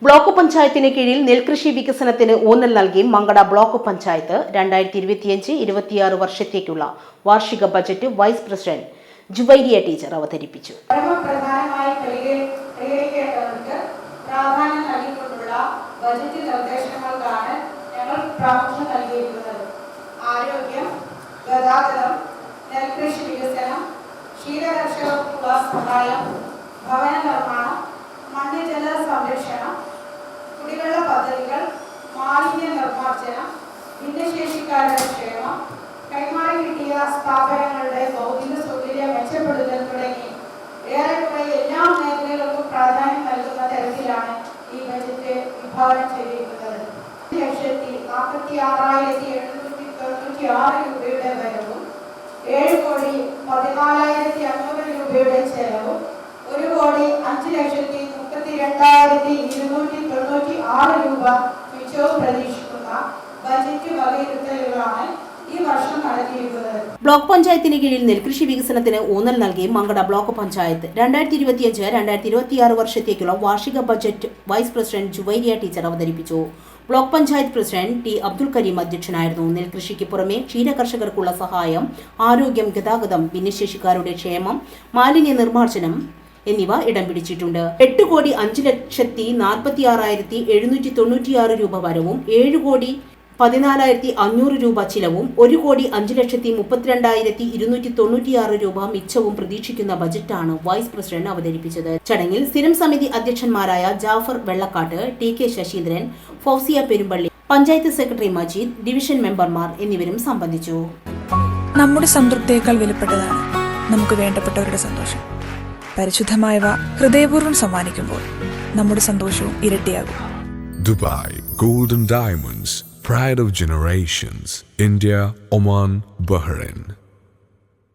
Block പഞ്ചായത്തിന് കീഴിൽ നെൽകൃഷി വികസനത്തിന് ഊന്നൽ നൽകി മങ്കട ബ്ലോക്ക് പഞ്ചായത്ത് 2025-26 വർഷത്തേക്കുള്ള വാർഷിക budget vice president Juwairiya teacher അവതരിപ്പിച്ചു. ആരോഗ്യം, ഗതാഗതം, നെൽകൃഷി വികസനം, ക്ഷീരകർഷകർക്കുള്ള സഹായം, ഭവന നിർമ്മാണം, മണ്ണിജല സംരക്ഷണം, കുടിവെള്ള പദ്ധതികൾ, മാലിന്യ നിർമ്മാർജ്ജനം, ഭിന്നശേഷിക്കാരുടെ ക്ഷേമം, കൈമാറി കിട്ടിയ സ്ഥാപനങ്ങളുടെ ഭൗതിക സൗകര്യം മെച്ചപ്പെടുത്തൽ തുടങ്ങി ഏറെക്കുറെ എല്ലാ മേഖലകൾക്കും പ്രാധാന്യം നൽകുന്ന തരത്തിലാണ് ഈ ബജറ്റ് വിഭാവനം ചെയ്തിരിക്കുന്നത്. 1,46,796 രൂപയുടെ വരവും 7,14,500 രൂപയുടെ ചെലവും 1,05,32,296 രൂപ മിച്ചവും പ്രതീക്ഷിക്കുന്ന ബജറ്റ് വകയിരുത്തലുകളാണ് ഈ വർഷം നടത്തിയിരിക്കുന്നത്. ബ്ലോക്ക് പഞ്ചായത്തിന് കീഴിൽ നെൽകൃഷി വികസനത്തിന് ഊന്നൽ നൽകി മങ്കട ബ്ലോക്ക് പഞ്ചായത്ത് 2025-2026 വർഷത്തേക്കുള്ള വാർഷിക budget vice president Juwairiya teacher അവതരിപ്പിച്ചു. Block panchayat president T Abdul Karim അധ്യക്ഷനായിരുന്നു. നെൽകൃഷിക്ക് പുറമെ ക്ഷീരകർഷകർക്കുള്ള സഹായം, ആരോഗ്യം, ഗതാഗതം, ഭിന്നശേഷിക്കാരുടെ ക്ഷേമം, മാലിന്യ നിർമ്മാർജ്ജനം എന്നിവ ഇടം പിടിച്ചിട്ടുണ്ട്. 8,05,46,796 രൂപ വരവും 7,14,500 രൂപ ചിലവും 1,05,32,296 രൂപ മിച്ചവും പ്രതീക്ഷിക്കുന്ന ബജറ്റാണ് വൈസ് പ്രസിഡന്റ് അവതരിപ്പിച്ചത്. ചടങ്ങിൽ സ്ഥിരം സമിതി അധ്യക്ഷന്മാരായ Jafar Vellakkat, T K Saseendran, Fousiya Perumbally, panchayat secretary Majeed, division മെമ്പർമാർ എന്നിവരും സംബന്ധിച്ചു. നമ്മുടെ സംതൃപ്തിയേക്കാൾ വിലപ്പെട്ടതാണ് നമുക്ക് വേണ്ടപ്പെട്ടവരുടെ സന്തോഷം. പരിശുദ്ധമായവ ഹൃദയപൂർവ്വം സമ്മാനിക്കുമ്പോൾ നമ്മുടെ സന്തോഷവും ഇരട്ടിയാകും. Dubai Golden Diamonds, Pride of Generations, India, Oman, Bahrain.